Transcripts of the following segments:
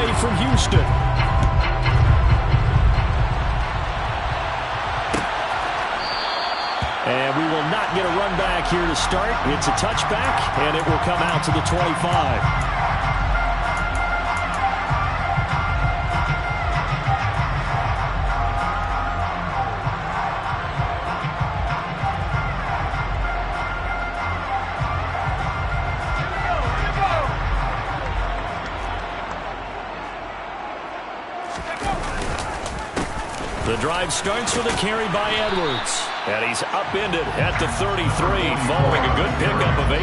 play from Houston. And we will not get a run back here to start. It's a touchback, and it will come out to the 25. The drive starts with a carry by Edwards. And he's upended at the 33 following a good pickup of 8.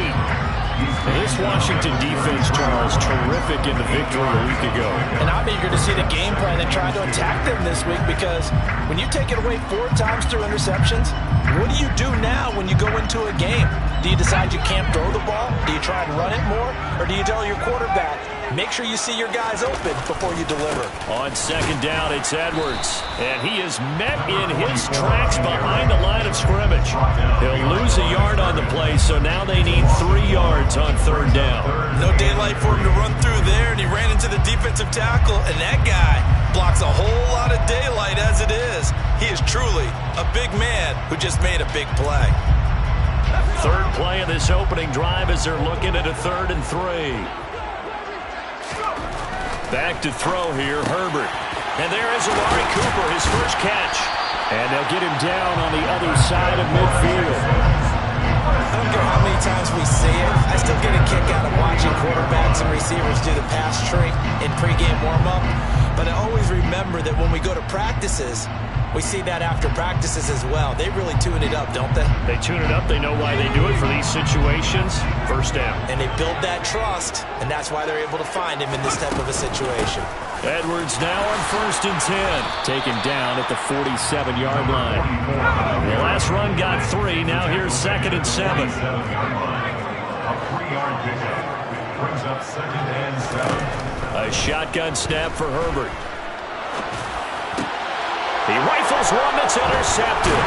This Washington defense, Charles, terrific in the victory a week ago. And I'm eager to see the game plan and try to attack them this week, because when you take it away 4 times through interceptions, what do you do now when you go into a game? Do you decide you can't throw the ball? Do you try and run it more? Or do you tell your quarterback, make sure you see your guys open before you deliver? On second down, it's Edwards. And he is met in his tracks behind the line of scrimmage. He'll lose a yard on the play, so now they need 3 yards on third down. No daylight for him to run through there, and he ran into the defensive tackle, and that guy blocks a whole lot of daylight as it is. He is truly a big man who just made a big play. Third play of this opening drive as they're looking at a 3rd and 3. Back to throw here, Herbert. And there is Amari Cooper, his first catch. And they'll get him down on the other side of midfield. I don't care how many times we see it, I still get a kick out of watching quarterbacks and receivers do the pass trick in pregame warm-up. But I always remember that when we go to practices, we see that after practices as well. They really tune it up, don't they? They tune it up. They know why they do it for these situations. First down. And they build that trust, and that's why they're able to find him in this type of a situation. Edwards now on 1st and 10. Taken down at the 47-yard line. The last run got 3. Now here's 2nd and 7. A 3-yard pickup brings up 2nd and 7. A shotgun snap for Herbert. He rifles one that's intercepted.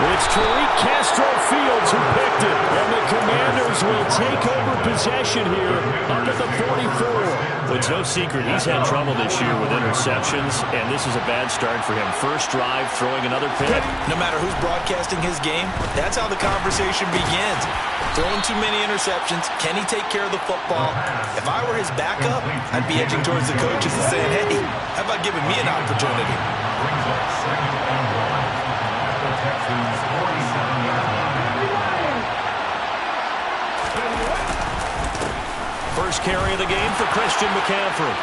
It's Tariq Castro-Fields who picked it. And the Commanders will take over possession here up at the 44. It's no secret he's had trouble this year with interceptions, and this is a bad start for him. First drive, throwing another pick. No matter who's broadcasting his game, that's how the conversation begins. Throwing too many interceptions. Can he take care of the football? If I were his backup, I'd be edging towards the coaches and saying, hey, how about giving me an opportunity? Brings up 2nd and 1 at the Texans' 47-yard line. First carry of the game for Christian McCaffrey.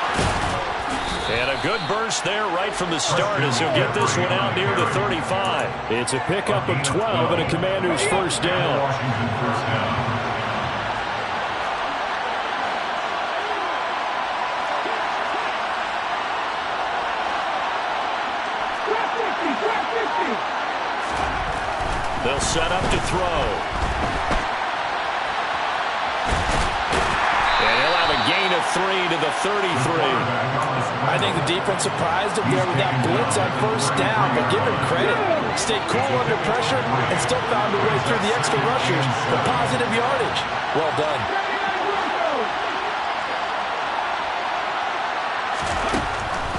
And a good burst there right from the start as he'll get this one out near the 35. It's a pickup of 12 and a Commander's first down. Washington first down. They'll set up to throw. And he'll have a gain of 3 to the 33. I think the defense surprised him there with that blitz on first down, but give him credit. Stayed cool under pressure and still found a way through the extra rushers for positive yardage. Well done.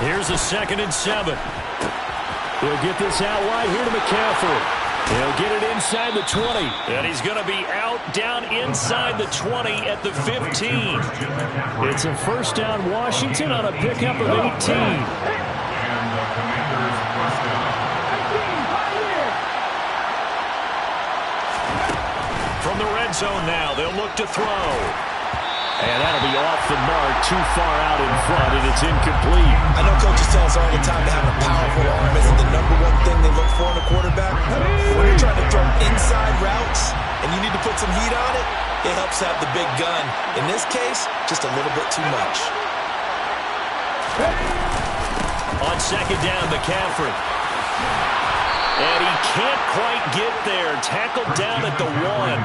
Here's a 2nd and 7. He'll get this out wide here to McCaffrey. He'll get it inside the 20. And he's going to be out down inside the 20 at the 15. It's a first down Washington on a pickup of 18. And the Commanders first down. From the red zone now, they'll look to throw. And that'll be off the mark, too far out in front, and it's incomplete. I know coaches tell us all the time that having a powerful arm isn't the #1 thing they look for in a quarterback. When you're trying to throw inside routes and you need to put some heat on it, it helps have the big gun. In this case, just a little bit too much. On second down, McCaffrey. And he can't quite get there. Tackled down at the 1.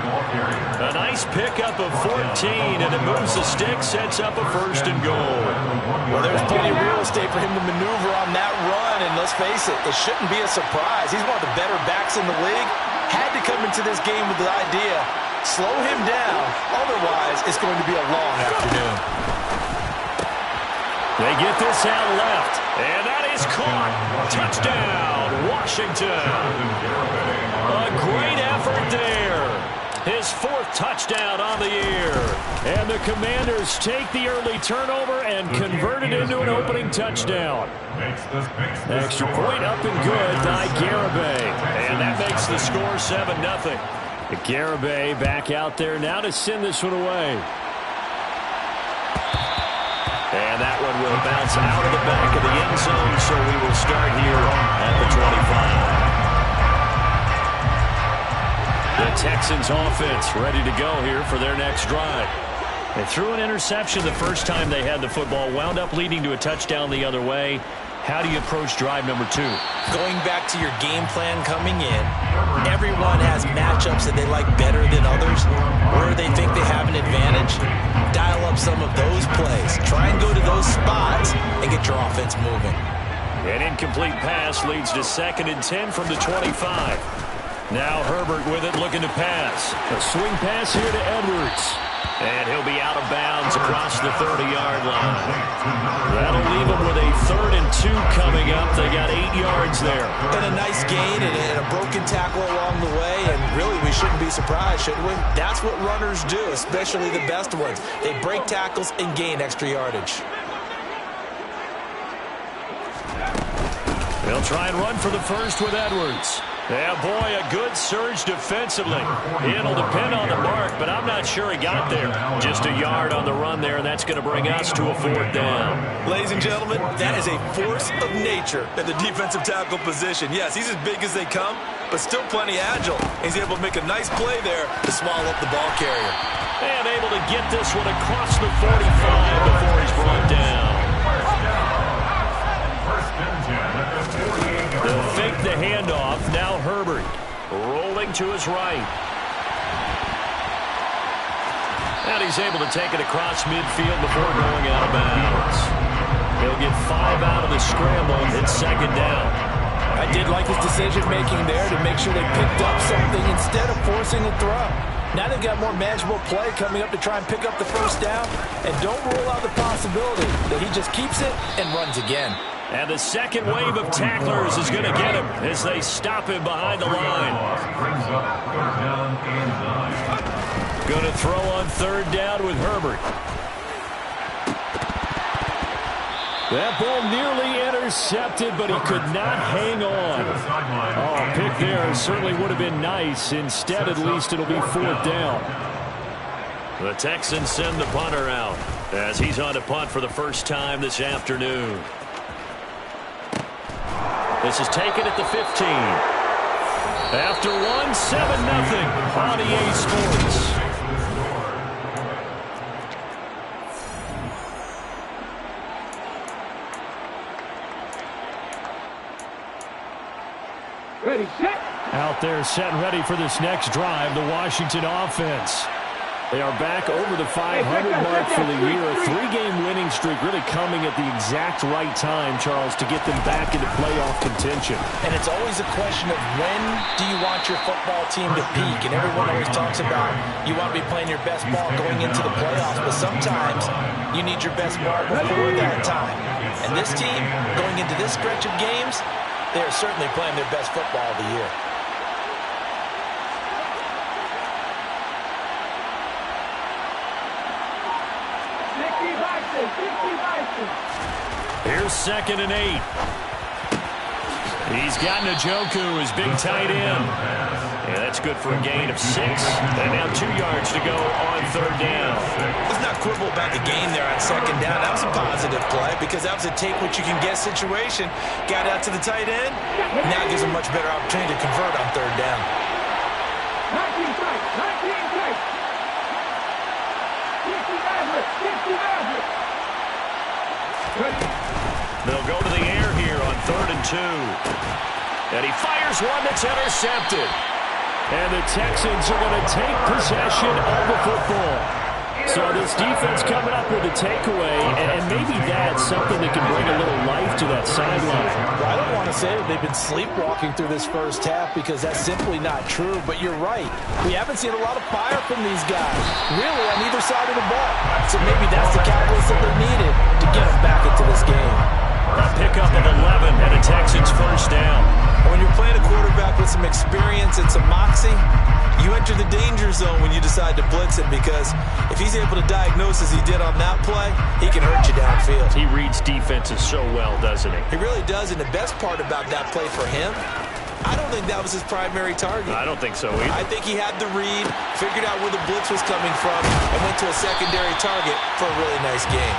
A nice pickup of 14, and it moves the stick, sets up a 1st and goal. Well, there's plenty of real estate for him to maneuver on that run, and let's face it, it shouldn't be a surprise. He's one of the better backs in the league. Had to come into this game with the idea, slow him down, otherwise it's going to be a long afternoon. They get this out left, and that is caught. Touchdown, Washington. A great effort there. His 4th touchdown on the year. And the Commanders take the early turnover and convert it into an opening touchdown. Extra point up and good by Garibay. And that makes the score 7-0. Garibay back out there now to send this one away. And that one will bounce out of the back of the end zone, so we will start here at the 25. The Texans offense ready to go here for their next drive. They threw an interception the first time they had the football, wound up leading to a touchdown the other way. How do you approach drive number 2? Going back to your game plan coming in, everyone has matchups that they like better than others. Where they think they have an advantage, dial up some of those plays. Try and go to those spots and get your offense moving. An incomplete pass leads to 2nd and 10 from the 25. Now Herbert with it, looking to pass. A swing pass here to Edwards. And he'll be out of bounds across the 30-yard line. That'll leave him with a 3rd and 2 coming up. They got 8 yards there. And a nice gain and a broken tackle along the way. And really, we shouldn't be surprised, should we? That's what runners do, especially the best ones. They break tackles and gain extra yardage. They'll try and run for the first with Edwards. Yeah, boy, a good surge defensively. It'll depend on the mark, but I'm not sure he got there. Just a yard on the run there, and that's going to bring us to a 4th down. Ladies and gentlemen, that is a force of nature at the defensive tackle position. Yes, he's as big as they come, but still plenty agile. He's able to make a nice play there to swallow up the ball carrier. And able to get this one across the 45 before he's brought down. They'll fake the handoff. Now Herbert rolling to his right. And he's able to take it across midfield before going out of bounds. He'll get 5 out of the scramble. It's 2nd down. I did like his decision-making there to make sure they picked up something instead of forcing a throw. Now they've got more manageable play coming up to try and pick up the 1st down. And don't rule out the possibility that he just keeps it and runs again. And the second wave of tacklers is going to get him as they stop him behind the line. Going to throw on 3rd down with Herbert. That ball nearly intercepted, but he could not hang on. Oh, a pick there certainly would have been nice. Instead, at least it'll be 4th down. The Texans send the punter out as he's on to punt for the first time this afternoon. This is taken at the 15. After 1, 7-0 on EA Sports. Ready, set. Out there set and ready for this next drive, the Washington offense. They are back over the 500 mark for the year. A 3-game winning streak really coming at the exact right time, Charles, to get them back into playoff contention. And it's always a question of when do you want your football team to peak? And everyone always talks about you want to be playing your best ball going into the playoffs, but sometimes you need your best ball before that time. And this team, going into this stretch of games, they are certainly playing their best football of the year. Here's 2nd and 8. He's got Njoku, his big tight end. Yeah, that's good for a gain of 6. And now 2 yards to go on 3rd down. Let's not quibble about the game there on 2nd down. That was a positive play because that was a take-what-you-can-get situation. Got out to the tight end. Now gives a much better opportunity to convert on 3rd down. 19 strikes, 19 strikes. 60 They'll go to the air here on 3rd and 2. And he fires one that's intercepted. And the Texans are going to take possession of the football. So this defense coming up with a takeaway, and maybe that's something that can bring a little life to that sideline. Well, I don't want to say that they've been sleepwalking through this first half because that's simply not true, but you're right. We haven't seen a lot of fire from these guys, really, on either side of the ball. So maybe that's the catalyst that they needed to get them back into the quarterback with some experience and some moxie, you enter the danger zone when you decide to blitz him, because if he's able to diagnose as he did on that play, he can hurt you downfield. He reads defenses so well, doesn't he? He really does, and the best part about that play for him, I don't think that was his primary target. I don't think so either. I think he had the read, figured out where the blitz was coming from, and went to a secondary target for a really nice gain.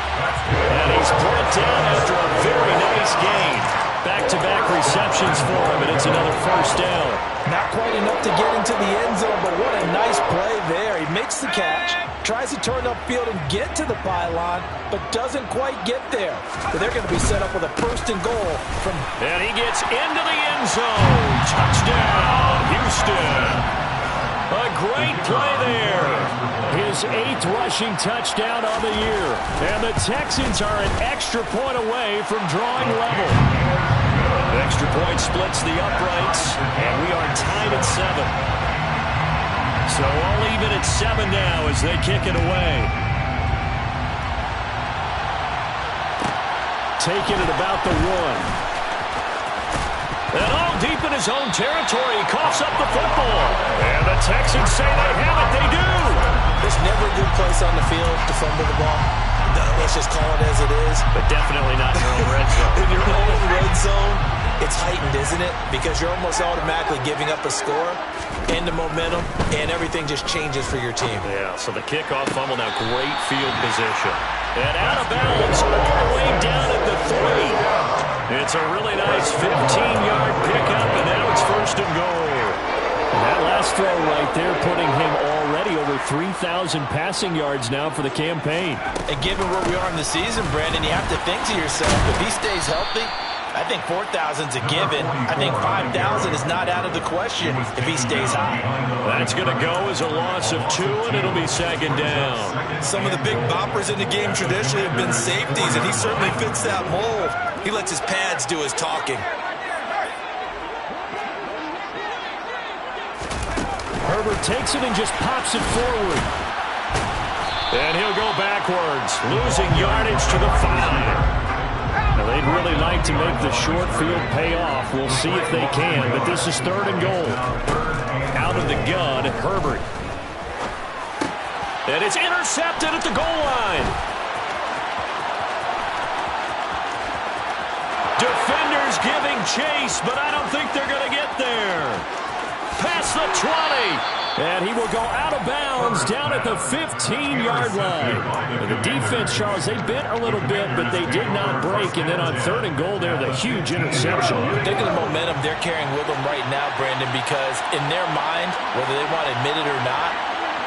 And he's brought down after a very nice gain. Back-to-back receptions for him, and it's another first down. Not quite enough to get into the end zone, but what a nice play there. He makes the catch, tries to turn upfield and get to the pylon, but doesn't quite get there. But they're going to be set up with a first and goal from... And he gets into the end zone. Touchdown, Houston. A great play there. His 8th rushing touchdown of the year. And the Texans are an extra point away from drawing level. The extra point splits the uprights, and we are tied at 7. So all even at 7 now as they kick it away. Taking it about the 1. And all deep in his own territory, he coughs up the football. And the Texans say they have it. They do. There's never a good place on the field to fumble the ball. Let's just call it as it is. But definitely not in your own red zone. In your own red zone, it's heightened, isn't it? Because you're almost automatically giving up a score and the momentum, and everything just changes for your team. Yeah, so the kickoff fumble, now great field position. And out of bounds all the way down at the 3. It's a really nice 15-yard pickup, and now it's first and goal. And that last throw right there putting him already over 3,000 passing yards now for the campaign. And given where we are in the season, Brandon, you have to think to yourself, if he stays healthy, I think 4,000's a given. I think 5,000 is not out of the question if he stays high. That's going to go as a loss of 2, and it'll be second down. Some of the big boppers in the game traditionally have been safeties, and he certainly fits that mold. He lets his pads do his talking. Herbert takes it and just pops it forward. And he'll go backwards, losing yardage to the 5. Now, they'd really like to make the short field pay off. We'll see if they can, but this is third and goal. Out of the gun, Herbert. And it's intercepted at the goal line. Defenders giving chase, but I don't think they're going to get there. Past the 20. And he will go out of bounds down at the 15-yard line. And the defense, Charles, they bent a little bit, but they did not break. And then on third and goal there, the huge interception. Think of the momentum they're carrying with them right now, Brandon, because in their mind, whether they want to admit it or not,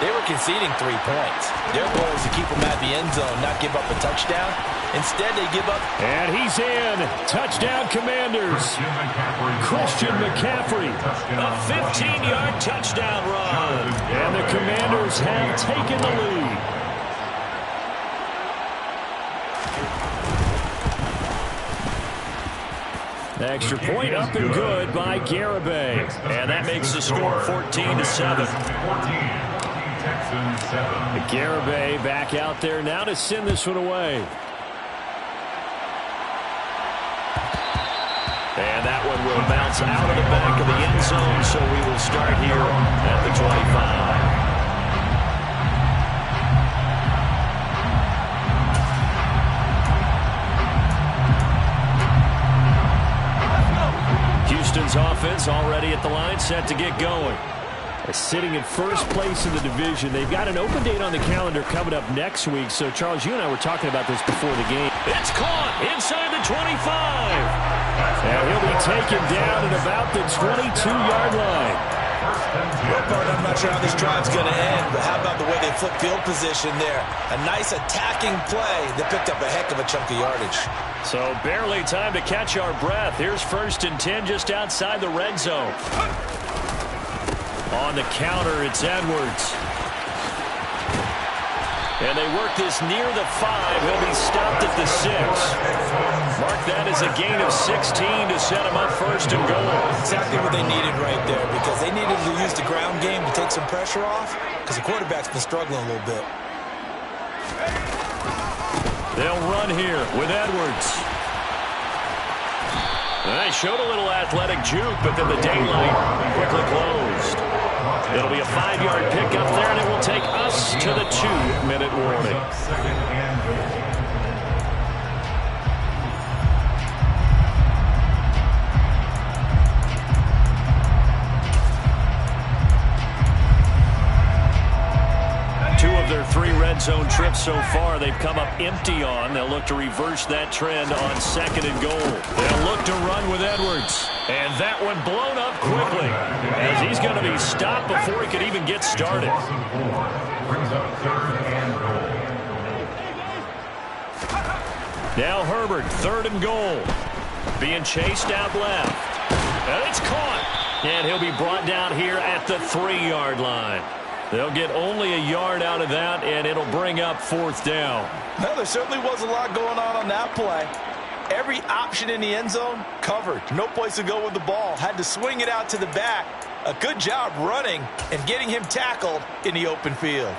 they were conceding 3 points. Their goal is to keep them at the end zone, not give up a touchdown. Instead, they give up. And he's in. Touchdown, Commanders. Christian McCaffrey. A 15-yard touchdown run. And the Commanders have taken the lead. Extra point up and good by Garibay. And that makes the score 14-7. Garibay back out there now to send this one away. And that one will bounce out of the back of the end zone, so we will start here at the 25. Houston's offense already at the line, set to get going. Sitting in first place in the division. They've got an open date on the calendar coming up next week. So, Charles, you and I were talking about this before the game. It's caught inside the 25. And he'll be taken down at about the 22-yard line. Well, Bart, I'm not sure how this drive's going to end, but how about the way they flip field position there? A nice attacking play that picked up a heck of a chunk of yardage. So, barely time to catch our breath. Here's first and 10 just outside the red zone. On the counter, it's Edwards. And they work this near the 5. He'll be stopped at the 6. Mark that as a gain of 16 to set him up first and goal. Exactly what they needed right there, because they needed to use the ground game to take some pressure off, because the quarterback's been struggling a little bit. They'll run here with Edwards. They showed a little athletic juke, but then the daylight quickly closed. It'll be a 5-yard pickup there, and it will take us to the 2-minute warning. Second and goal. Two of their 3 red zone trips so far they've come up empty on. They'll look to reverse that trend on 2nd and goal. They'll look to run with Edwards. And that one blown up quickly as he's going to be stopped before he could even get started. Brings up 3rd and goal. Now Herbert, 3rd and goal. Being chased out left. And it's caught. And he'll be brought down here at the 3-yard line. They'll get only a yard out of that, and it'll bring up 4th down. Well, there certainly was a lot going on that play. Every option in the end zone covered. No place to go with the ball. Had to swing it out to the back. A good job running and getting him tackled in the open field.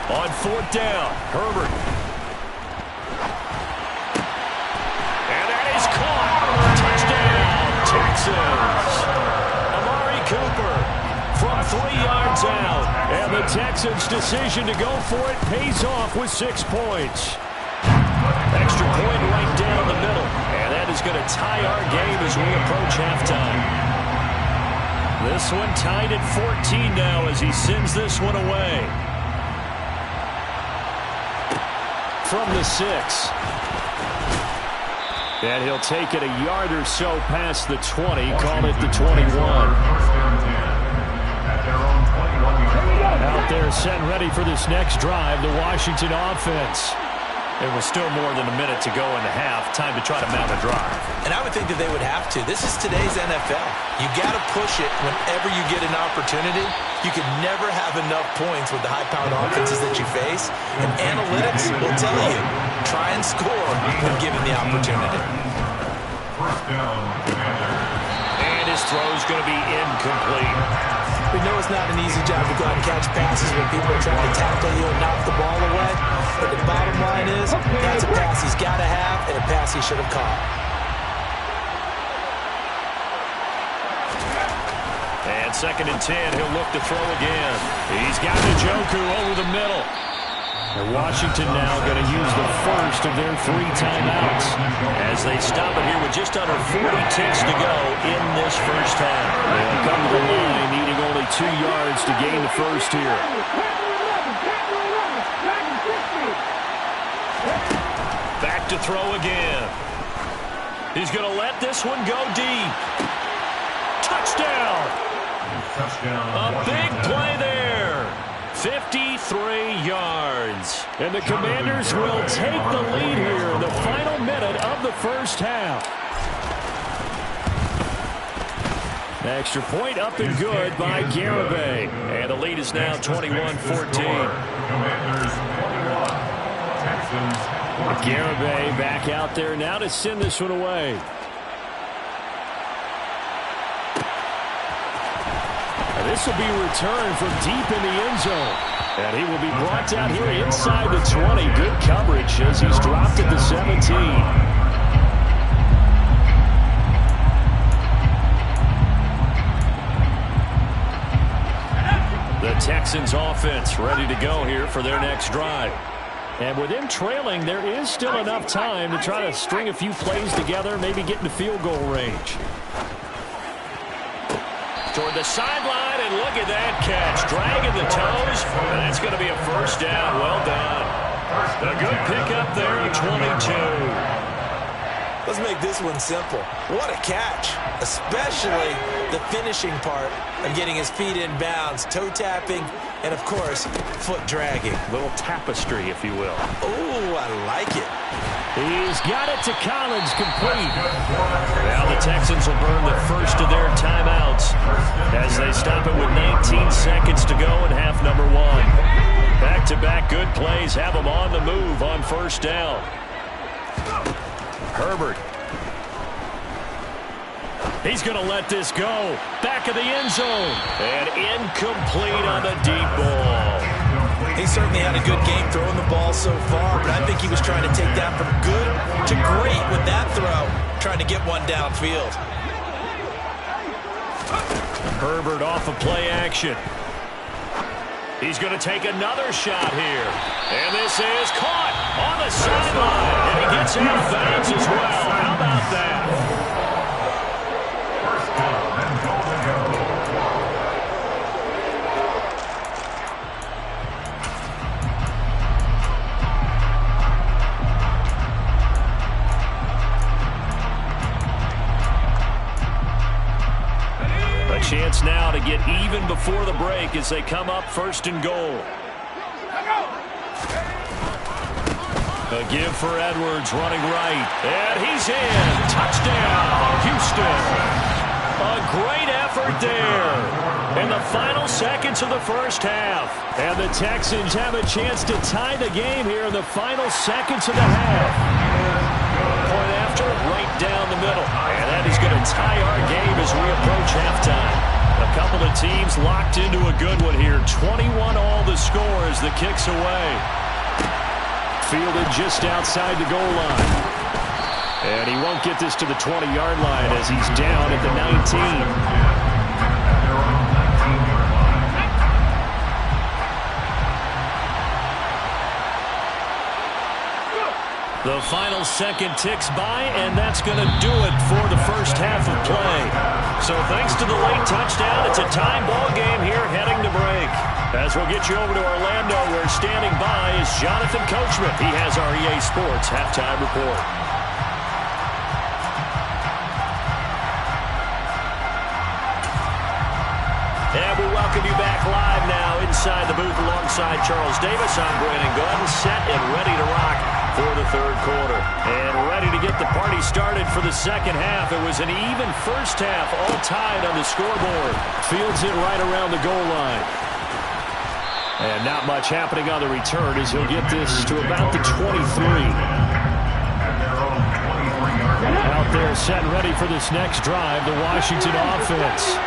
On 4th down, Herbert. And that is caught. Touchdown, Texans. Amari Cooper from 3 yards out. And the Texans' decision to go for it pays off with 6 points. Extra point right down the middle. And that is going to tie our game as we approach halftime. This one tied at 14 now as he sends this one away. From the 6. And he'll take it a yard or so past the 20, call it the 21. Out there set ready for this next drive, the Washington offense. There was still more than a minute to go in the half. Time to try to mount a drive. And I would think that they would have to. This is today's NFL. You got to push it whenever you get an opportunity. You can never have enough points with the high-powered offenses that you face. And analytics will tell you, try and score when given the opportunity. First down, And his throw's going to be incomplete. We know it's not an easy job to go out and catch passes when people are trying to tackle you and knock the ball away. But the bottom line is, that's a pass he's got to have and a pass he should have caught. And 2nd and 10, he'll look to throw again. He's got Njoku over the middle. And Washington now going to use the first of their 3 timeouts as they stop it here with just under 40 ticks to go in this first half. They'll come to the line needing only 2 yards to gain the first here. Back to throw again. He's going to let this one go deep. Touchdown! A big play there. 53 yards. And the Commanders will take the lead here in the final minute of the first half. Extra point up and good by Garibay. And the lead is now 21-14. Commanders 21. Texans 14. Garibay back out there now to send this one away. This will be returned from deep in the end zone. And he will be brought down here inside the 20. Good coverage as he's dropped at the 17. The Texans offense ready to go here for their next drive. And with them trailing, there is still enough time to try to string a few plays together, maybe get into field goal range. Toward the sideline, and look at that catch. Dragging the toes, and that's going to be a first down. Well done. A good pickup there at 22. Let's make this one simple. What a catch, especially the finishing part of getting his feet in bounds, toe tapping, and, of course, foot dragging. Little tapestry, if you will. Oh, I like it. He's got it to Collins, complete. Now the Texans will burn the first of their timeouts as they stop it with 19 seconds to go in half number 1. Back-to-back good plays have them on the move on first down. Herbert. He's going to let this go. Back of the end zone. And incomplete on the deep ball. He certainly had a good game throwing the ball so far, but I think he was trying to take that from good to great with that throw, trying to get one downfield. Herbert off of play action. He's going to take another shot here. And this is caught on the sideline. And he gets out of bounds as well. How about that? First down and goal to go. A chance now to get even before the break as they come up first and goal. A give for Edwards running right. And he's in. Touchdown, Houston. A great effort there. In the final seconds of the first half. And the Texans have a chance to tie the game here in the final seconds of the half. Point after, right down the middle. And that is going to tie our game as we approach halftime. A couple of teams locked into a good one here. 21 all the score as the kick's away. Fielded just outside the goal line. And he won't get this to the 20-yard line as he's down at the 19. The final second ticks by, and that's going to do it for the first half of play. So thanks to the late touchdown, it's a tie ball game here heading to break. As we'll get you over to Orlando, where standing by is Jonathan Coachman. He has our EA Sports halftime report. And we welcome you back live now inside the booth alongside Charles Davis. I'm Brandon Gunn, set and ready to rock for the third quarter. And ready to get the party started for the second half. It was an even first half, all tied on the scoreboard. Fields it right around the goal line. And not much happening on the return as he'll get this to about the 23. Out there set and ready for this next drive, the Washington offense.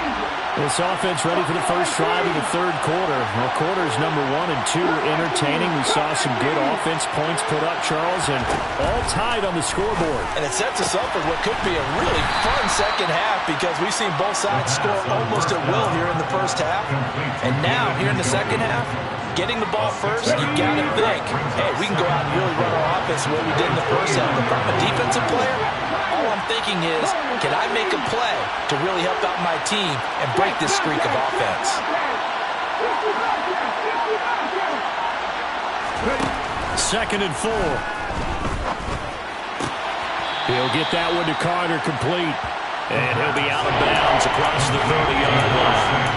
This offense ready for the first drive of the third quarter. Well, quarters number 1 and 2 entertaining. We saw some good offense points put up, Charles, and all tied on the scoreboard. And it sets us up for what could be a really fun second half because we've seen both sides score almost at will here in the first half. And now, here in the second half, getting the ball first, you got to think, hey, we can go out and really run our offense the way we did in the first half. If I'm a defensive player, all I'm thinking is, can I make a play to really help out my team and break this streak of offense? Second and 4. He'll get that one to Carter complete. And he'll be out of bounds across the 30-yard line.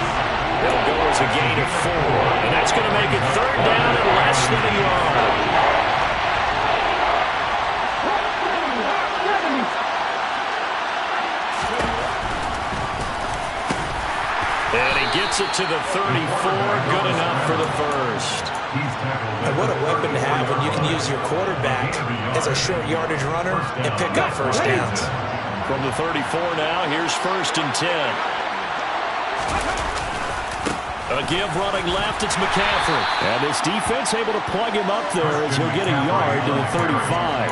They'll go as a gain of 4. And that's going to make it third down and less than a yard. And he gets it to the 34. Good enough for the first. And what a weapon to have when you can use your quarterback as a short yardage runner and pick up first downs. From the 34 now, here's first and 10. A give running left, it's McCaffrey. And this defense able to plug him up there as he'll get a yard to the 35.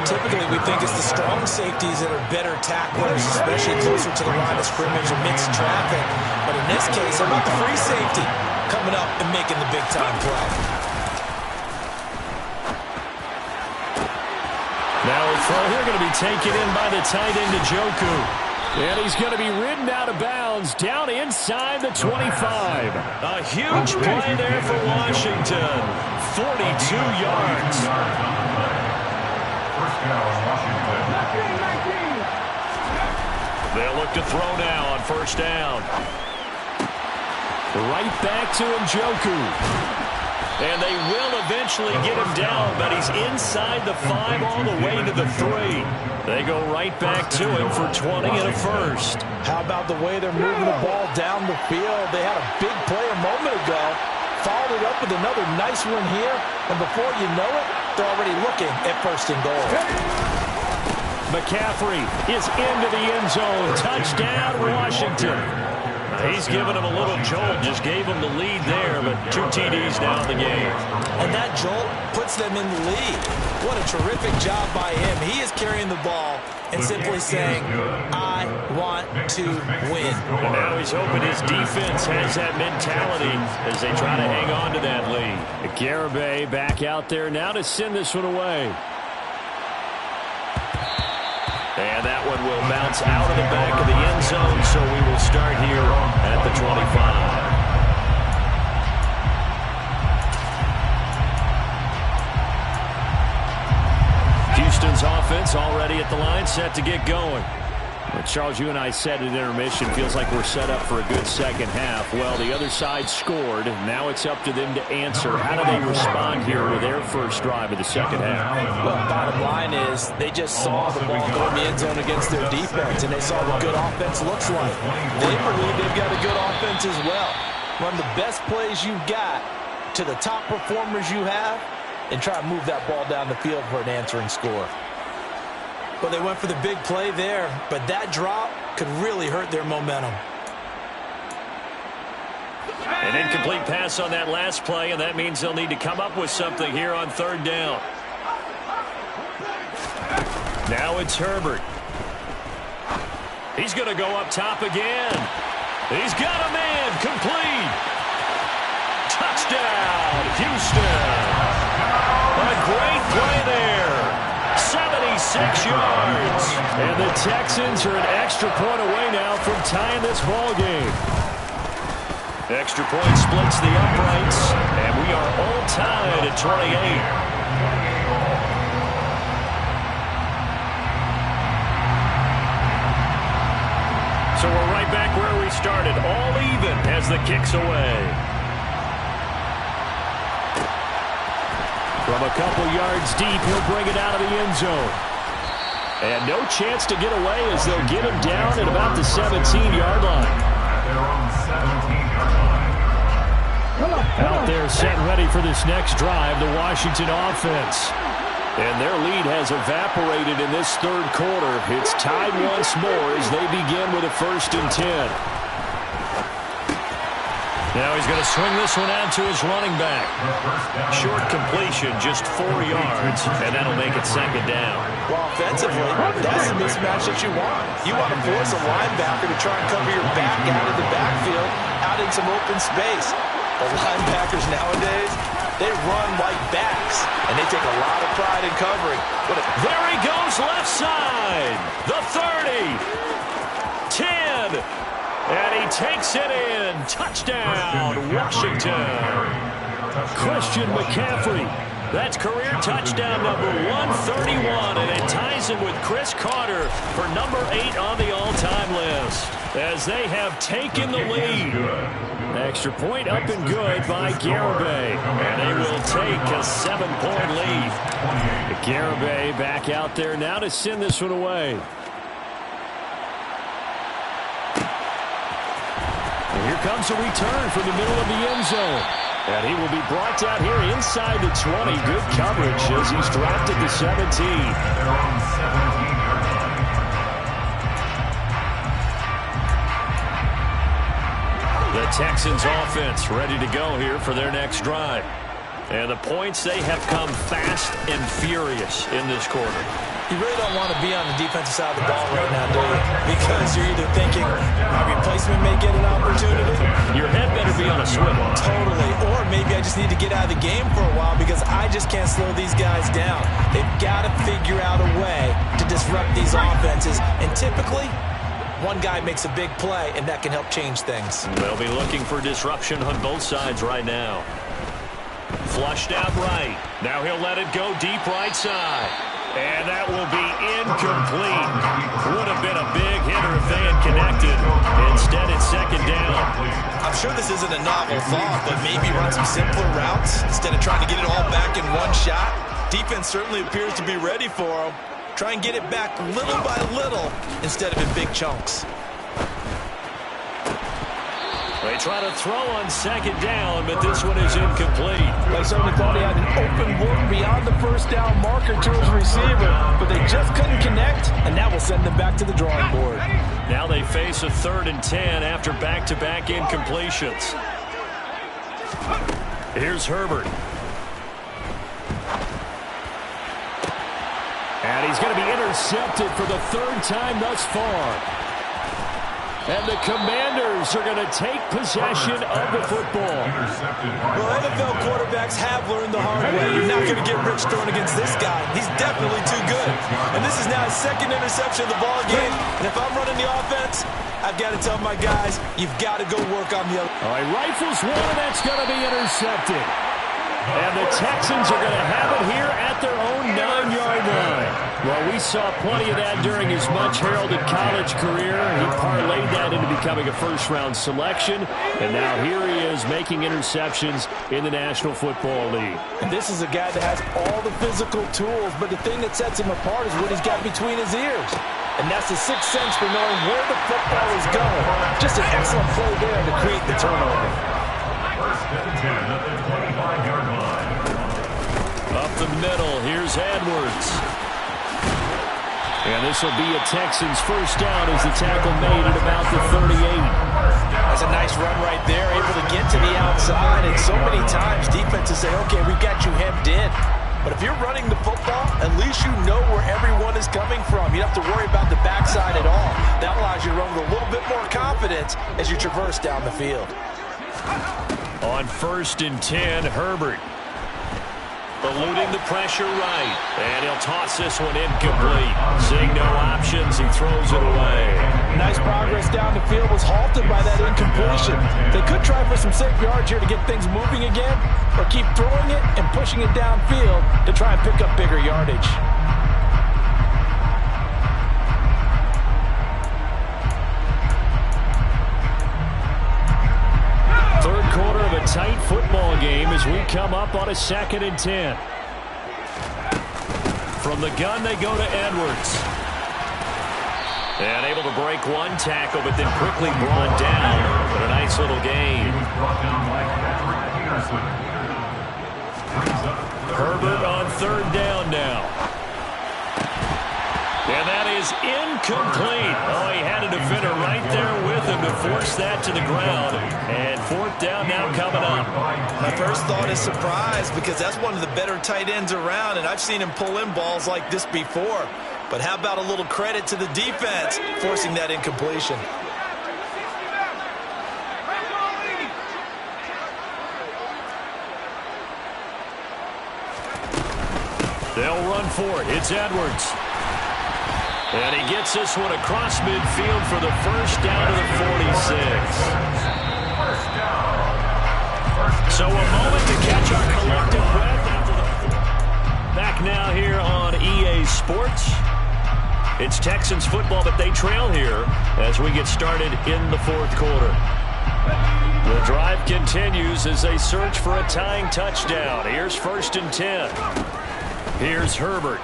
Typically, we think it's the strong safeties that are better tacklers, especially closer to the line of scrimmage and mixed traffic. But in this case, how about the free safety coming up and making the big-time play? Now a throw here going to be taken in by the tight end Njoku. And he's going to be ridden out of bounds down inside the 25. A huge play there for Washington. 42 yards. They'll look to throw now on first down. Right back to Njoku. And they will eventually get him down, but he's inside the 5 all the way to the 3. They go right back to him for 20 and a first. How about the way they're moving the ball down the field? They had a big play a moment ago. Followed it up with another nice one here. And before you know it, they're already looking at first and goal. McCaffrey is into the end zone. Touchdown, Washington. He's given him a little jolt, just gave him the lead there, but 2 TDs now in the game. And that jolt puts them in the lead. What a terrific job by him. He is carrying the ball and simply saying, I want to win. And now he's hoping his defense has that mentality as they try to hang on to that lead. Garibay back out there now to send this one away. And that one will bounce out of the back of the end zone, so we will start here at the 25. Houston's offense already at the line, set to get going. But Charles, you and I said at intermission, feels like we're set up for a good second half. Well, the other side scored. Now it's up to them to answer. How do they respond here with their first drive of the second half? Well, bottom line is they just saw the ball go in the end zone against their defense, and they saw what good offense looks like. They believe they've got a good offense as well. Run the best plays you've got to the top performers you have, and try to move that ball down the field for an answering score. Well, they went for the big play there, but that drop could really hurt their momentum. An incomplete pass on that last play, and that means they'll need to come up with something here on third down. Now it's Herbert. He's going to go up top again. He's got a man. Complete. Touchdown, Houston. A great play there. 76 yards. And the Texans are an extra point away now from tying this ball game. Extra point splits the uprights, and we are all tied at 28. So we're right back where we started, all even as the kick's away. From a couple yards deep, he'll bring it out of the end zone. And no chance to get away as they'll get him down at about the 17-yard line. Out there set ready for this next drive, the Washington offense. And their lead has evaporated in this third quarter. It's tied once more as they begin with a 1st and 10. Now he's going to swing this one out to his running back. Short completion, just 4 yards, and that'll make it 2nd down. Well, offensively, that's the mismatch that you want. You want to force a linebacker to try and cover your back out of the backfield, out in some open space. The linebackers nowadays, they run like backs, and they take a lot of pride in covering. There he goes, left side. The 30. 10. And he takes it in. Touchdown, Washington. Christian McCaffrey. That's career touchdown number 131, and it ties him with Chris Carter for number 8 on the all-time list as they have taken the lead. Extra point up and good by Garibay, and they will take a 7-point lead. Garibay back out there now to send this one away. And here comes a return from the middle of the end zone. And he will be brought down here inside the 20. Good coverage as he's dropped at the 17. The Texans offense ready to go here for their next drive. And the points, they have come fast and furious in this quarter. You really don't want to be on the defensive side of the ball right now, do you? Because you're either thinking my replacement may get an opportunity. Your head better be on a swivel. Totally. Or maybe I just need to get out of the game for a while because I just can't slow these guys down. They've got to figure out a way to disrupt these offenses. And typically, one guy makes a big play, and that can help change things. They'll be looking for disruption on both sides right now. Flushed out right. Now he'll let it go deep right side. And that will be incomplete. Would have been a big hitter if they had connected. Instead, it's 2nd down. I'm sure this isn't a novel thought, but maybe run some simpler routes instead of trying to get it all back in one shot. Defense certainly appears to be ready for him. Try and get it back little by little instead of in big chunks. They They try to throw on second down, but this one is incomplete. They certainly thought he had an open look beyond the first down marker to his receiver, but they just couldn't connect, and that will send them back to the drawing board. Now they face a 3rd and 10 after back-to-back incompletions. Here's Herbert. And he's going to be intercepted for the 3rd time thus far. And the Commanders are going to take possession of the football. Well, NFL quarterbacks have learned the hard way. You're not going to get rich throwing against this guy. He's definitely too good. And this is now his 2nd interception of the ball game. And if I'm running the offense, I've got to tell my guys, you've got to go work on the other. All right, rifles one, and that's going to be intercepted. And the Texans are going to have it here at their own 9-yard line. Well, we saw plenty of that during his much-heralded college career. He parlayed that into becoming a first-round selection. And now here he is making interceptions in the National Football League. And this is a guy that has all the physical tools, but the thing that sets him apart is what he's got between his ears. And that's the sixth sense for knowing where the football is going. Just an excellent play there to create the turnover. 1st and 10 at the 25-yard line. Up the middle, here's Edwards. And this will be a Texans first down as the tackle made at about the 38. That's a nice run right there, able to get to the outside. And so many times defenses say, okay, we got you hemmed in. But if you're running the football, at least you know where everyone is coming from. You don't have to worry about the backside at all. That allows you to run with a little bit more confidence as you traverse down the field. On 1st and 10, Herbert. Eluding the pressure right. And he'll toss this one incomplete. Seeing no options, he throws it away. Nice progress down the field, was halted by that incompletion. They could try for some safe yards here to get things moving again, or keep throwing it and pushing it downfield to try and pick up bigger yardage. Third quarter of a tight football game as we come up on a 2nd and 10. From the gun, they go to Edwards. And able to break one tackle, but then quickly brought down. But a nice little gain. Herbert on 3rd down now. And that is incomplete. Oh, he had a defender right there with him to force that to the ground. And 4th down now coming up. My first thought is surprise, because that's one of the better tight ends around, and I've seen him pull in balls like this before. But how about a little credit to the defense forcing that incompletion? They'll run for it. It's Edwards. And he gets this one across midfield for the first down to the 46. So a moment to catch our collective breath after the... Back now here on EA Sports. It's Texans football, but they trail here as we get started in the 4th quarter. The drive continues as they search for a tying touchdown. Here's 1st and 10. Here's Herbert.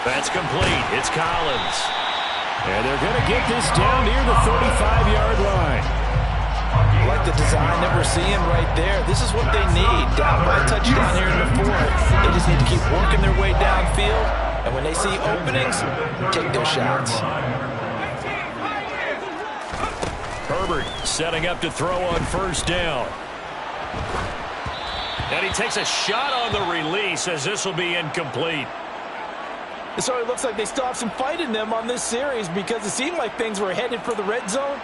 That's complete. It's Collins. And they're going to get this down near the 35-yard line. I like the design that we're seeing right there. This is what they need. Down by a touchdown here in the 4th. They just need to keep working their way downfield. And when they see openings, take their shots. Herbert setting up to throw on 1st down. And he takes a shot on the release as this will be incomplete. So it looks like they still have some fight in them on this series, because it seemed like things were headed for the red zone.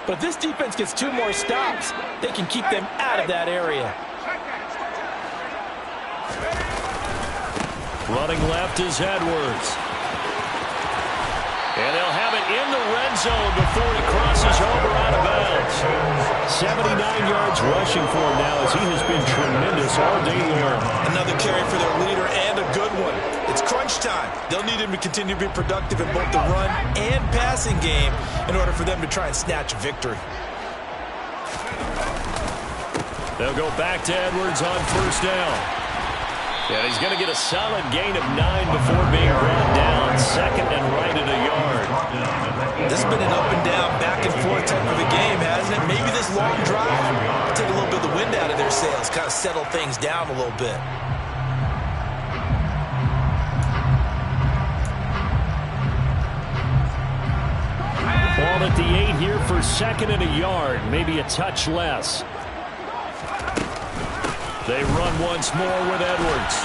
But if this defense gets 2 more stops, they can keep them out of that area. Running left is Edwards. And they'll have it in the red zone before he crosses over out of bounds. 79 yards rushing for him now as he has been tremendous all day long. Another carry for their leader, and a good one. It's crunch time. They'll need him to continue to be productive in both the run and passing game in order for them to try and snatch victory. They'll go back to Edwards on 1st down. And he's going to get a solid gain of 9 before being brought down. Second and right at a yard. This has been an up and down, back and forth type of a game, hasn't it? Maybe this long drive will take a little bit of the wind out of their sails, kind of settle things down a little bit. Ball at the 8 here for second and a yard, maybe a touch less. They run once more with Edwards.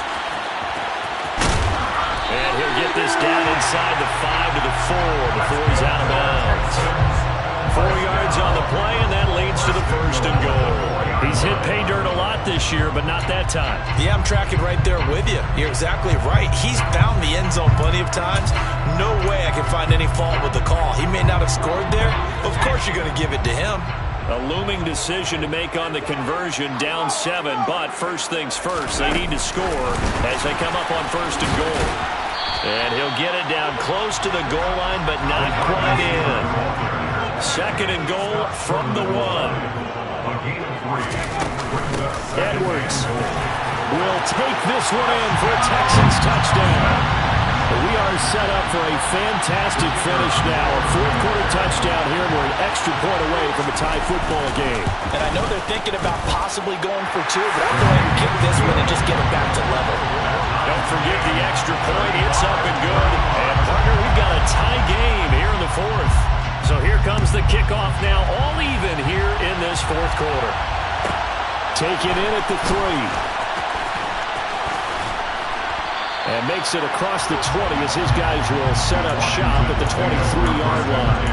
And he'll get this down inside the 5 to the 4 before he's out of bounds. 4 yards on the play, and that leads to the first and goal. He's hit pay dirt a lot this year, but not that time. Yeah, I'm tracking right there with you. You're exactly right. He's found the end zone plenty of times. No way I can find any fault with the call. He may not have scored there. Of course you're going to give it to him. A looming decision to make on the conversion, down 7, but first things first, they need to score as they come up on first and goal. And he'll get it down close to the goal line, but not quite in. Second and goal from the 1. Edwards will take this one in for a Texans touchdown. We are set up for a fantastic finish now. A fourth-quarter touchdown here, and we're an extra point away from a tie football game. And I know they're thinking about possibly going for 2, but I'll go ahead and kick this one and just get it back to level. Don't forget the extra point. It's up and good. And, partner, we've got a tie game here in the 4th. So here comes the kickoff now, all even here in this 4th quarter. Taken in at the 3. And makes it across the 20 as his guys will set up shop at the 23-yard line.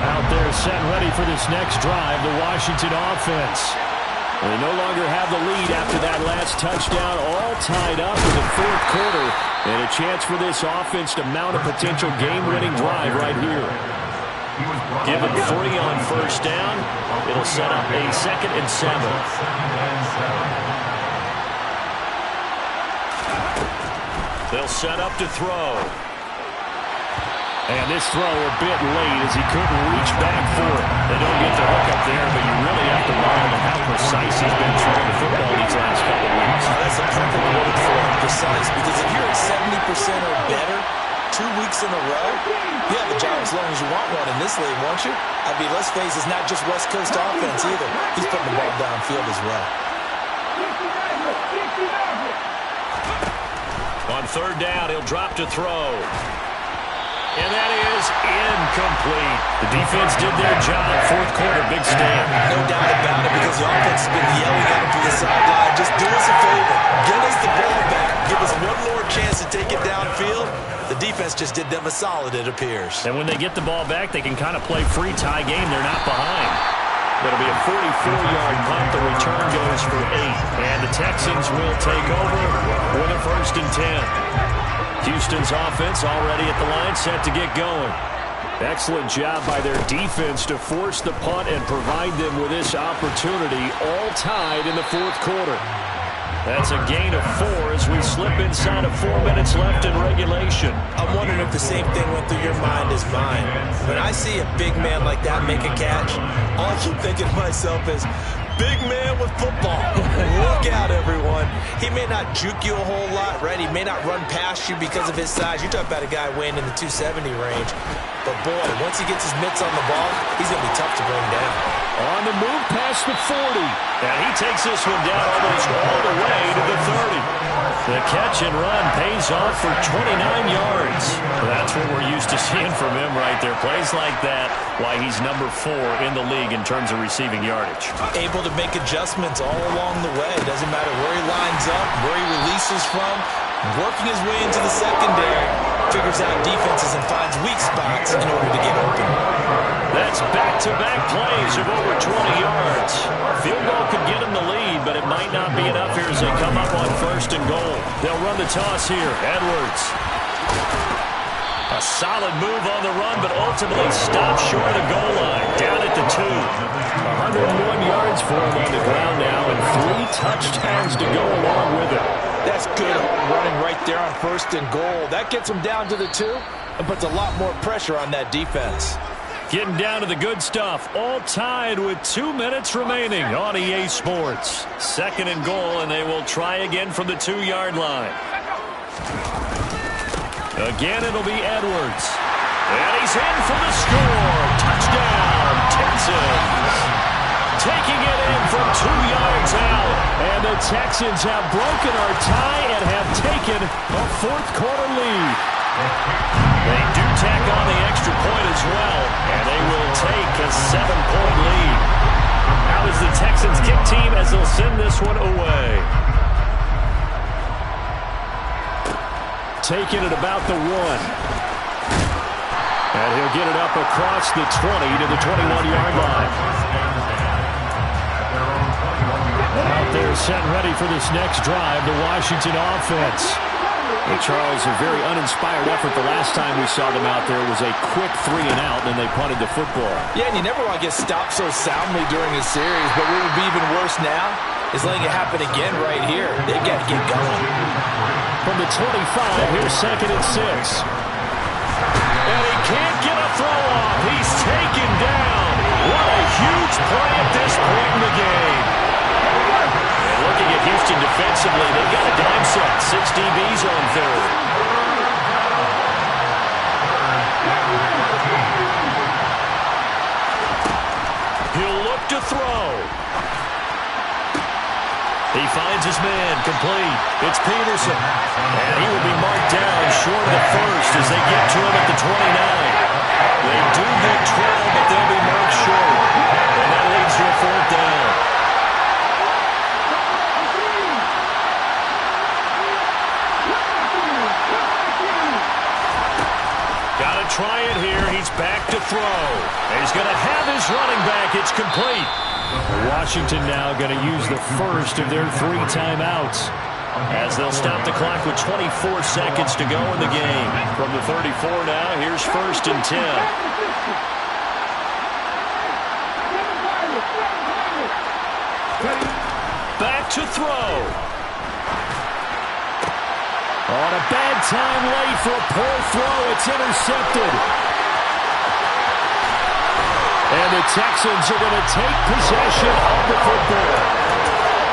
Out there set ready for this next drive, the Washington offense. They no longer have the lead after that last touchdown, all tied up in the 4th quarter. And a chance for this offense to mount a potential game-winning drive right here. Give it 3 on first down. It'll set up a 2nd and 7. They'll set up to throw. And this throw a bit late as he couldn't reach back for it. They don't get the hook up there, but you really have to mind how precise he's been throwing the football these last couple of weeks. That's a perfect word for it, precise, because if you're at 70% or better 2 weeks in a row, you have a job as long as you want one in this league, won't you? I mean, let's face it, it's not just West Coast offense either. He's putting the ball downfield as well. On third down, he'll drop to throw. And that is incomplete. The defense did their job. 4th quarter, big stand. No doubt about it, because the offense has been yelling at him to the sideline. Just do us a favor. Get us the ball back. Give us one more chance to take it downfield. The defense just did them a solid, it appears. And when they get the ball back, they can kind of play free tie game. They're not behind. It'll be a 44-yard punt. The return goes for 8. And the Texans will take over with a 1st and 10. Houston's offense already at the line, set to get going. Excellent job by their defense to force the punt and provide them with this opportunity, all tied in the 4th quarter. That's a gain of 4 as we slip inside of 4 minutes left in regulation. I'm wondering if the same thing went through your mind as mine. When I see a big man like that make a catch, all I keep thinking to myself is, big man with football. Look out, everyone. He may not juke you a whole lot, right? He may not run past you because of his size. You're talking about a guy weighing in the 270 range. But, boy, once he gets his mitts on the ball, he's going to be tough to bring down. On the move past the 40. And he takes this one down almost all the way to the 30. The catch and run pays off for 29 yards. That's what we're used to seeing from him right there. Plays like that, why he's number 4 in the league in terms of receiving yardage. Able to make adjustments all along the way. Doesn't matter where he lines up, where he releases from. Working his way into the secondary. Figures out defenses and finds weak spots in order to get open. That's back-to-back plays of over 20 yards. Field goal could get him the lead, but it might not be enough here as they come up on 1st and goal. They'll run the toss here. Edwards. A solid move on the run, but ultimately stopped short of the goal line. Down at the 2. 101 yards for him on the ground now, and 3 touchdowns to go along with it. That's good running right there on 1st and goal. That gets him down to the 2 and puts a lot more pressure on that defense. Getting down to the good stuff. All tied with 2 minutes remaining on EA Sports. 2nd and goal, and they will try again from the 2-yard line. Again, it'll be Edwards. And he's in for the score. Touchdown, Texans. Taking it in from 2 yards out. And the Texans have broken our tie and have taken a 4th quarter lead. They do tack on the extra point as well, and they will take a 7-point lead. Now is the Texans kick team as they'll send this one away. Taking it about the 1. And he'll get it up across the 20 to the 21-yard line. Out there set ready for this next drive, the Washington offense. Well, Charles, a very uninspired effort the last time we saw them out there was a quick 3-and-out, and they punted the football. Yeah, and you never want to get stopped so soundly during a series, but what would be even worse now is letting it happen again right here. They've got to get going. From the 25, here's 2nd and 6. And he can't get a throw off. He's taken down. What a huge play at this point in the game. And looking at Houston defensively, they've got a dime set. 6 DBs on 3rd. He'll look to throw. He finds his man, complete. It's Peterson. And he will be marked down short of the 1st as they get to him at the 29. They do get 12, but they'll be marked short. And that leads to a 4th down. Got to try it here. He's back to throw. And he's going to have his running back. It's complete. Washington now going to use the first of their 3 timeouts as they'll stop the clock with 24 seconds to go in the game. From the 34 now, here's 1st and 10. Back to throw. On a bad time late for a poor throw. It's intercepted. And the Texans are going to take possession of the football.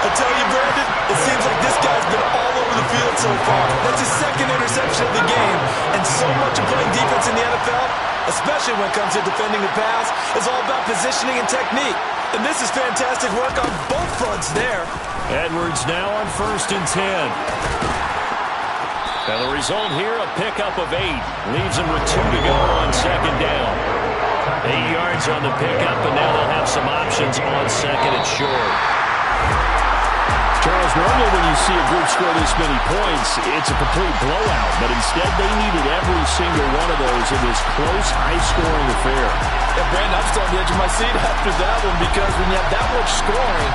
I tell you, Brandon, it seems like this guy's been all over the field so far. That's his 2nd interception of the game. And so much of playing defense in the NFL, especially when it comes to defending the pass, is all about positioning and technique. And this is fantastic work on both fronts there. Edwards now on 1st and 10. And the result here, a pickup of 8. Leaves him with 2 to go on 2nd down. 8 yards on the pickup, and now they'll have some options on 2nd and short. Charles, normally when you see a group score this many points, it's a complete blowout. But instead, they needed every single one of those in this close, high-scoring affair. Yeah, Brandon, I'm still on the edge of my seat after that one because when you have that much scoring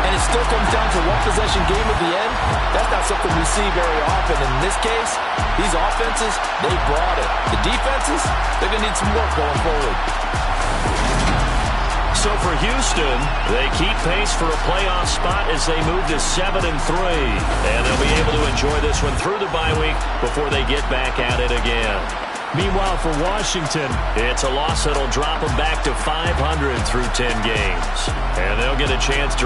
and it still comes down to one possession game at the end, that's not something we see very often. In this case, these offenses, they brought it. The defenses, they're going to need some work going forward. So for Houston, they keep pace for a playoff spot as they move to 7-3. And they'll be able to enjoy this one through the bye week before they get back at it again. Meanwhile, for Washington, it's a loss that'll drop them back to 500 through 10 games. And they'll get a chance to